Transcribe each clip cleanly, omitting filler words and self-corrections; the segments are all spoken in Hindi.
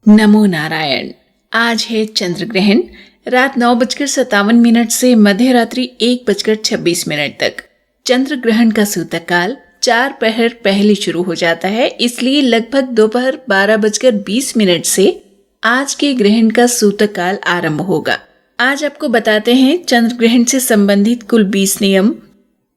नमो नारायण। आज है चंद्र ग्रहण। रात 9:57 से मध्य रात्रि 1:26 तक। चंद्र ग्रहण का सूतक काल 4 पहर पहले शुरू हो जाता है, इसलिए लगभग दोपहर 12:20 से आज के ग्रहण का सूतक काल आरंभ होगा। आज आपको बताते हैं चंद्र ग्रहण से संबंधित कुल 20 नियम।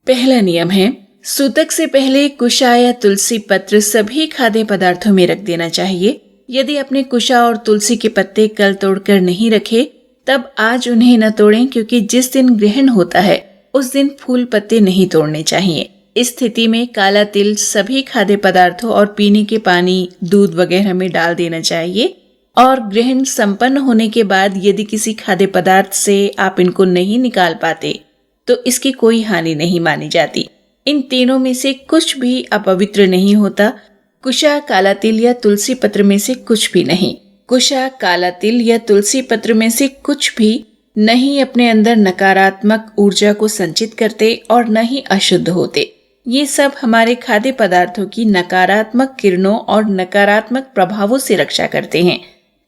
पहला नियम है, सूतक से पहले कुशा या तुलसी पत्र सभी खाद्य पदार्थों में रख देना चाहिए। यदि अपने कुशा और तुलसी के पत्ते कल तोड़कर नहीं रखे तब आज उन्हें न तोड़ें, क्योंकि जिस दिन ग्रहण होता है उस दिन फूल पत्ते नहीं तोड़ने चाहिए। इस स्थिति में काला तिल सभी खाद्य पदार्थों और पीने के पानी, दूध वगैरह में डाल देना चाहिए। और ग्रहण संपन्न होने के बाद यदि किसी खाद्य पदार्थ से आप इनको नहीं निकाल पाते तो इसकी कोई हानि नहीं मानी जाती। इन तीनों में से कुछ भी अपवित्र नहीं होता। कुशा, काला तिल या तुलसी पत्र में से कुछ भी नहीं। कुशा, काला तिल या तुलसी पत्र में से कुछ भी नहीं अपने अंदर नकारात्मक ऊर्जा को संचित करते और न ही अशुद्ध होते। ये सब हमारे खाद्य पदार्थों की नकारात्मक किरणों और नकारात्मक प्रभावों से रक्षा करते हैं।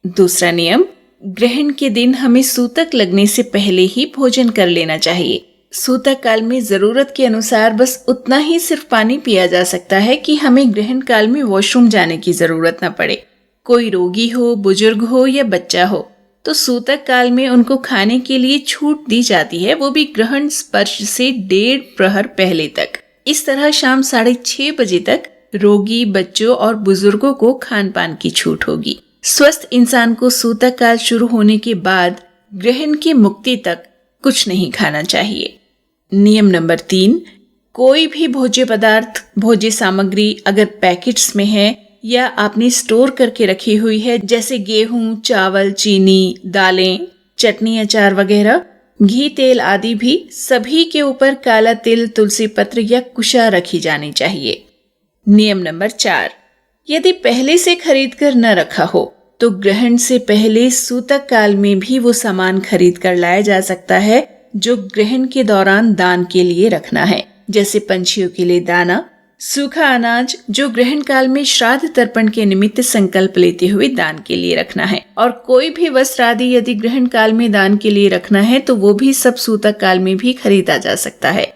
दूसरा नियम, ग्रहण के दिन हमें सूतक लगने से पहले ही भोजन कर लेना चाहिए। सूतक काल में जरूरत के अनुसार बस उतना ही सिर्फ पानी पिया जा सकता है कि हमें ग्रहण काल में वॉशरूम जाने की जरूरत न पड़े। कोई रोगी हो, बुजुर्ग हो या बच्चा हो तो सूतक काल में उनको खाने के लिए छूट दी जाती है, वो भी ग्रहण स्पर्श से 1.5 प्रहर पहले तक। इस तरह शाम 6:30 बजे तक रोगी, बच्चों और बुजुर्गों को खान पान की छूट होगी। स्वस्थ इंसान को सूतक काल शुरू होने के बाद ग्रहण की मुक्ति तक कुछ नहीं खाना चाहिए। नियम नंबर 3, कोई भी भोज्य पदार्थ, भोज्य सामग्री अगर पैकेट्स में है या आपने स्टोर करके रखी हुई है, जैसे गेहूं, चावल, चीनी, दालें, चटनी, अचार वगैरह, घी, तेल आदि भी, सभी के ऊपर काला तिल, तुलसी पत्र या कुशा रखी जानी चाहिए। नियम नंबर 4, यदि पहले से खरीद कर न रखा हो तो ग्रहण से पहले सूतक काल में भी वो सामान खरीद कर लाया जा सकता है जो ग्रहण के दौरान दान के लिए रखना है, जैसे पंछियों के लिए दाना, सूखा अनाज जो ग्रहण काल में श्राद्ध तर्पण के निमित्त संकल्प लेते हुए दान के लिए रखना है। और कोई भी वस्त्र आदि यदि ग्रहण काल में दान के लिए रखना है तो वो भी सब सूतक काल में भी खरीदा जा सकता है।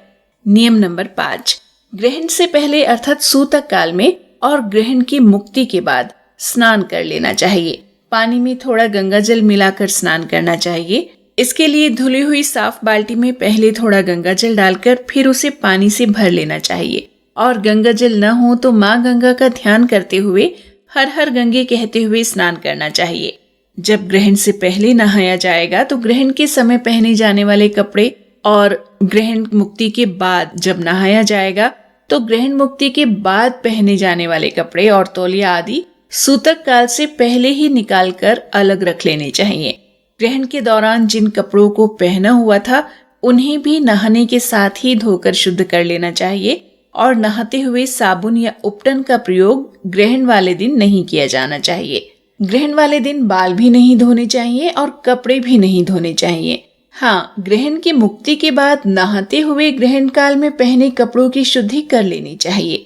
नियम नंबर 5, ग्रहण से पहले अर्थात सूतक काल में और ग्रहण की मुक्ति के बाद स्नान कर लेना चाहिए। पानी में थोड़ा गंगा जल मिलाकर स्नान करना चाहिए। इसके लिए धुली हुई साफ बाल्टी में पहले थोड़ा गंगा जल डालकर फिर उसे पानी से भर लेना चाहिए। और गंगा जल न हो तो माँ गंगा का ध्यान करते हुए हर हर गंगे कहते हुए स्नान करना चाहिए। जब ग्रहण से पहले नहाया जाएगा तो ग्रहण के समय पहने जाने वाले कपड़े, और ग्रहण मुक्ति के बाद जब नहाया जाएगा तो ग्रहण मुक्ति के बाद पहने जाने वाले कपड़े और तौलिया आदि सूतक काल से पहले ही निकालकर अलग रख लेने चाहिए। ग्रहण के दौरान जिन कपड़ों को पहना हुआ था उन्हें भी नहाने के साथ ही धोकर शुद्ध कर लेना चाहिए। और नहाते हुए साबुन या उपटन का प्रयोग ग्रहण वाले दिन नहीं किया जाना चाहिए। ग्रहण वाले दिन बाल भी नहीं धोने चाहिए और कपड़े भी नहीं धोने चाहिए। हाँ, ग्रहण की मुक्ति के बाद नहाते हुए ग्रहण काल में पहने कपड़ों की शुद्धि कर लेनी चाहिए।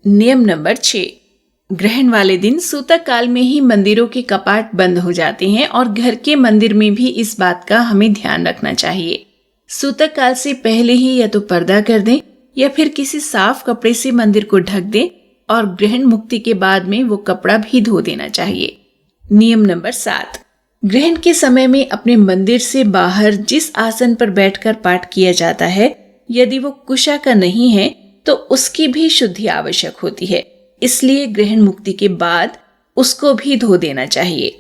नियम नंबर 6, ग्रहण वाले दिन सूतक काल में ही मंदिरों के कपाट बंद हो जाते हैं और घर के मंदिर में भी इस बात का हमें ध्यान रखना चाहिए। सूतक काल से पहले ही या तो पर्दा कर दें या फिर किसी साफ कपड़े से मंदिर को ढक दें और ग्रहण मुक्ति के बाद में वो कपड़ा भी धो देना चाहिए। नियम नंबर 7, ग्रहण के समय में अपने मंदिर से बाहर जिस आसन पर बैठकर पाठ किया जाता है, यदि वो कुशा का नहीं है तो उसकी भी शुद्धि आवश्यक होती है, इसलिए ग्रहण मुक्ति के बाद उसको भी धो देना चाहिए।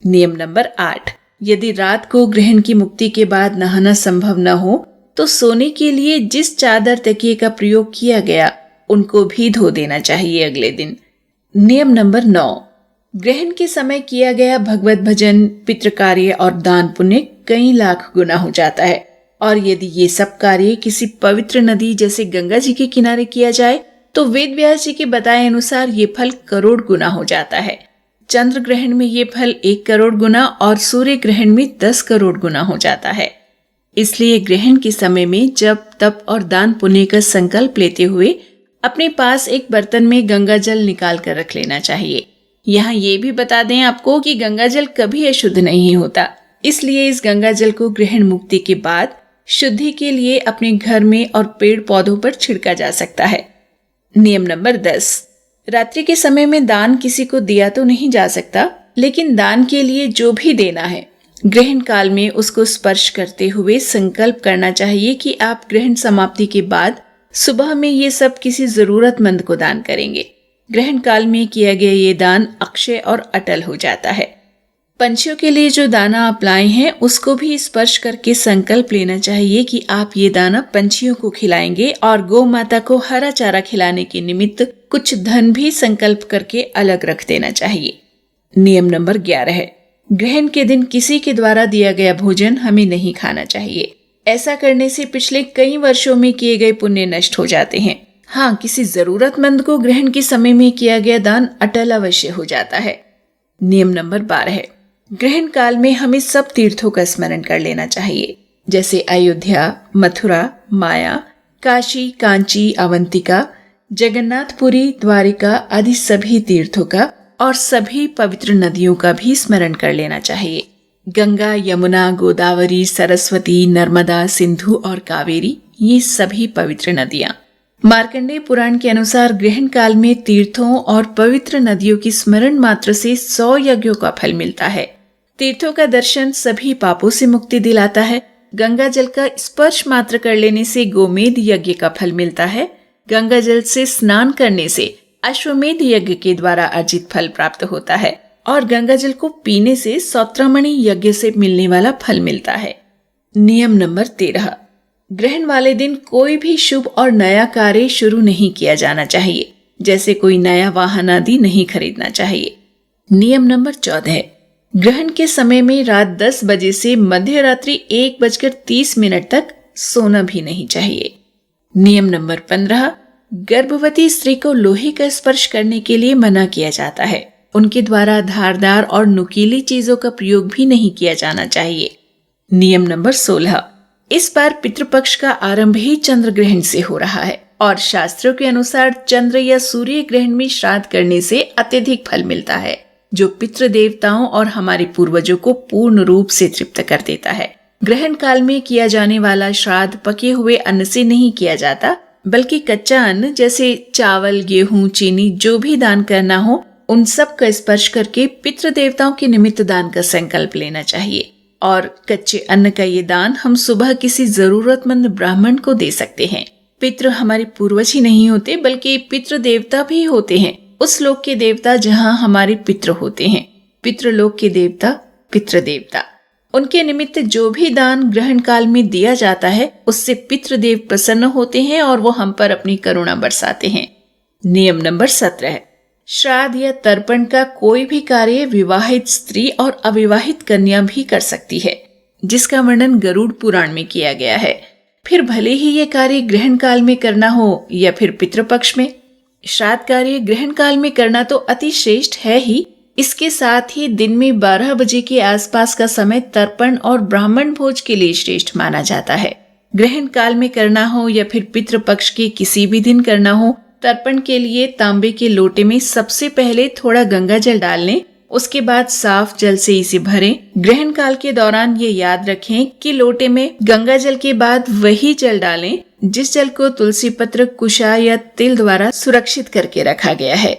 नियम नंबर 8, यदि रात को ग्रहण की मुक्ति के बाद नहाना संभव न हो तो सोने के लिए जिस चादर तकिए का प्रयोग किया गया उनको भी धो देना चाहिए अगले दिन। नियम नंबर 9, ग्रहण के समय किया गया भगवत भजन, पितृ कार्य और दान पुण्य कई लाख गुना हो जाता है। और यदि ये सब कार्य किसी पवित्र नदी जैसे गंगा जी के किनारे किया जाए तो वेद व्यास जी के बताए अनुसार ये फल करोड़ गुना हो जाता है। चंद्र ग्रहण में ये फल 1 करोड़ गुना और सूर्य ग्रहण में 10 करोड़ गुना हो जाता है। इसलिए ग्रहण के समय में जप, तप और दान पुण्य का संकल्प लेते हुए अपने पास एक बर्तन में गंगा जल निकाल कर रख लेना चाहिए। यहाँ ये भी बता दें आपको कि गंगा जल कभी अशुद्ध नहीं होता, इसलिए इस गंगा जल को ग्रहण मुक्ति के बाद शुद्धि के लिए अपने घर में और पेड़ पौधों पर छिड़का जा सकता है। नियम नंबर 10, रात्रि के समय में दान किसी को दिया तो नहीं जा सकता, लेकिन दान के लिए जो भी देना है ग्रहण काल में उसको स्पर्श करते हुए संकल्प करना चाहिए कि आप ग्रहण समाप्ति के बाद सुबह में ये सब किसी जरूरतमंद को दान करेंगे। ग्रहण काल में किया गया ये दान अक्षय और अटल हो जाता है। पंछियों के लिए जो दाना आप लाए हैं उसको भी स्पर्श करके संकल्प लेना चाहिए कि आप ये दाना पंछियों को खिलाएंगे और गौ माता को हरा चारा खिलाने के निमित्त कुछ धन भी संकल्प करके अलग रख देना चाहिए। नियम नंबर 11 है, ग्रहण के दिन किसी के द्वारा दिया गया भोजन हमें नहीं खाना चाहिए। ऐसा करने से पिछले कई वर्षों में किए गए पुण्य नष्ट हो जाते हैं। हाँ, किसी जरूरतमंद को ग्रहण के समय में किया गया दान अटल अवश्य हो जाता है। नियम नंबर 12 है, ग्रहण काल में हमें सब तीर्थों का स्मरण कर लेना चाहिए, जैसे अयोध्या, मथुरा, माया, काशी, कांची, अवंतिका, जगन्नाथपुरी, द्वारिका आदि सभी तीर्थों का और सभी पवित्र नदियों का भी स्मरण कर लेना चाहिए। गंगा, यमुना, गोदावरी, सरस्वती, नर्मदा, सिंधु और कावेरी ये सभी पवित्र नदियां। मार्कंडेय पुराण के अनुसार ग्रहण काल में तीर्थों और पवित्र नदियों की स्मरण मात्र से 100 यज्ञों का फल मिलता है। तीर्थों का दर्शन सभी पापों से मुक्ति दिलाता है। गंगा जल का स्पर्श मात्र कर लेने से गोमेध यज्ञ का फल मिलता है। गंगा जल से स्नान करने से अश्वमेध यज्ञ के द्वारा अर्जित फल प्राप्त होता है और गंगा जल को पीने से सौत्रमणि यज्ञ से मिलने वाला फल मिलता है। नियम नंबर 13, ग्रहण वाले दिन कोई भी शुभ और नया कार्य शुरू नहीं किया जाना चाहिए, जैसे कोई नया वाहन आदि नहीं खरीदना चाहिए। नियम नंबर 14 है, ग्रहण के समय में रात 10 बजे से मध्य रात्रि 1:30 तक सोना भी नहीं चाहिए। नियम नंबर 15, गर्भवती स्त्री को लोहे का स्पर्श करने के लिए मना किया जाता है। उनके द्वारा धारदार और नुकीली चीजों का प्रयोग भी नहीं किया जाना चाहिए। नियम नंबर 16, इस बार पितृपक्ष का आरंभ ही चंद्र ग्रहण से हो रहा है और शास्त्रों के अनुसार चंद्र या सूर्य ग्रहण में श्राद्ध करने से अत्यधिक फल मिलता है, जो पितृ देवताओं और हमारे पूर्वजों को पूर्ण रूप से तृप्त कर देता है। ग्रहण काल में किया जाने वाला श्राद्ध पके हुए अन्न से नहीं किया जाता, बल्कि कच्चा अन्न जैसे चावल, गेहूं, चीनी जो भी दान करना हो उन सब का स्पर्श करके पितृ देवताओं के निमित्त दान का संकल्प लेना चाहिए। और कच्चे अन्न का ये दान हम सुबह किसी जरूरतमंद ब्राह्मण को दे सकते हैं। पितृ हमारे पूर्वज ही नहीं होते बल्कि पितृ देवता भी होते हैं, उस लोक के देवता जहाँ हमारे पितृ होते हैं। पितृलोक के देवता पितृ देवता, उनके निमित्त जो भी दान ग्रहण काल में दिया जाता है उससे पितृदेव प्रसन्न होते हैं और वो हम पर अपनी करुणा बरसाते हैं। नियम नंबर 17 है, श्राद्ध या तर्पण का कोई भी कार्य विवाहित स्त्री और अविवाहित कन्या भी कर सकती है, जिसका वर्णन गरुड़ पुराण में किया गया है। फिर भले ही ये कार्य ग्रहण काल में करना हो या फिर पितृपक्ष में। श्राद्ध कार्य ग्रहण काल में करना तो अति श्रेष्ठ है ही, इसके साथ ही दिन में 12 बजे के आसपास का समय तर्पण और ब्राह्मण भोज के लिए श्रेष्ठ माना जाता है। ग्रहण काल में करना हो या फिर पितृपक्ष के किसी भी दिन करना हो, तर्पण के लिए तांबे के लोटे में सबसे पहले थोड़ा गंगा जल डाल लें, उसके बाद साफ जल से इसे भरें। ग्रहण काल के दौरान ये याद रखें कि लोटे में गंगा जल के बाद वही जल डालें जिस जल को तुलसी पत्र, कुशा या तिल द्वारा सुरक्षित करके रखा गया है।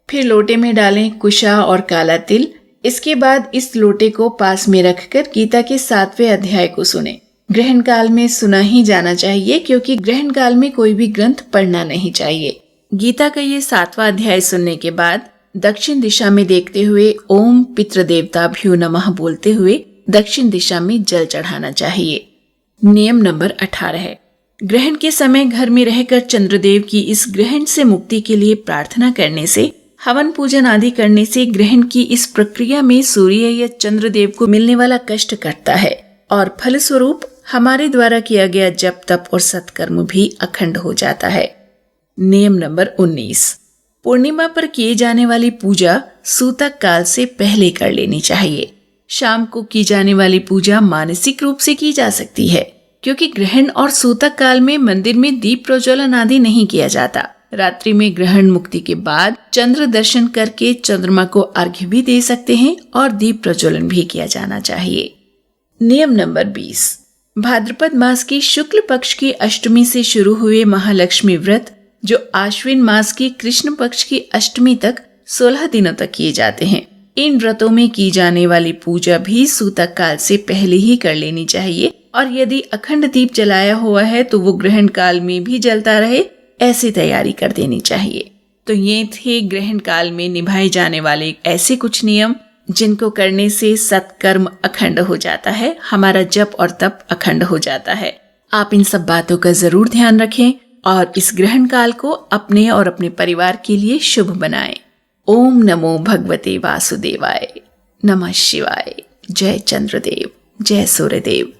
फिर लोटे में डालें कुशा और काला तिल। इसके बाद इस लोटे को पास में रखकर गीता के 7वें अध्याय को सुनें। ग्रहण काल में सुना ही जाना चाहिए, क्योंकि ग्रहण काल में कोई भी ग्रंथ पढ़ना नहीं चाहिए। गीता का ये 7वां अध्याय सुनने के बाद दक्षिण दिशा में देखते हुए ओम पितृदेवताभ्यो नमः बोलते हुए दक्षिण दिशा में जल चढ़ाना चाहिए। नियम नंबर 18 है, ग्रहण के समय घर में रहकर चंद्रदेव की इस ग्रहण से मुक्ति के लिए प्रार्थना करने से, हवन पूजन आदि करने से ग्रहण की इस प्रक्रिया में सूर्य या चंद्रदेव को मिलने वाला कष्ट कटता है और फलस्वरूप हमारे द्वारा किया गया जप, तप और सत्कर्म भी अखंड हो जाता है। नियम नंबर 19, पूर्णिमा पर किए जाने वाली पूजा सूतक काल से पहले कर लेनी चाहिए। शाम को की जाने वाली पूजा मानसिक रूप से की जा सकती है, क्योंकि ग्रहण और सूतक काल में मंदिर में दीप प्रज्वलन आदि नहीं किया जाता। रात्रि में ग्रहण मुक्ति के बाद चंद्र दर्शन करके चंद्रमा को अर्घ्य भी दे सकते हैं और दीप प्रज्वलन भी किया जाना चाहिए। नियम नंबर 20। भाद्रपद मास की शुक्ल पक्ष की अष्टमी से शुरू हुए महालक्ष्मी व्रत जो आश्विन मास की कृष्ण पक्ष की अष्टमी तक 16 दिनों तक किए जाते हैं। इन व्रतों में की जाने वाली पूजा भी सूतक काल से पहले ही कर लेनी चाहिए और यदि अखंड दीप जलाया हुआ है तो वो ग्रहण काल में भी जलता रहे, ऐसी तैयारी कर देनी चाहिए। तो ये थे ग्रहण काल में निभाए जाने वाले ऐसे कुछ नियम जिनको करने से सत्कर्म अखंड हो जाता है, हमारा जप और तप अखंड हो जाता है। आप इन सब बातों का जरूर ध्यान रखें और इस ग्रहण काल को अपने और अपने परिवार के लिए शुभ बनाएं। ओम नमो भगवते वासुदेवाय। नमः शिवाय। जय चंद्रदेव, जय सूर्यदेव।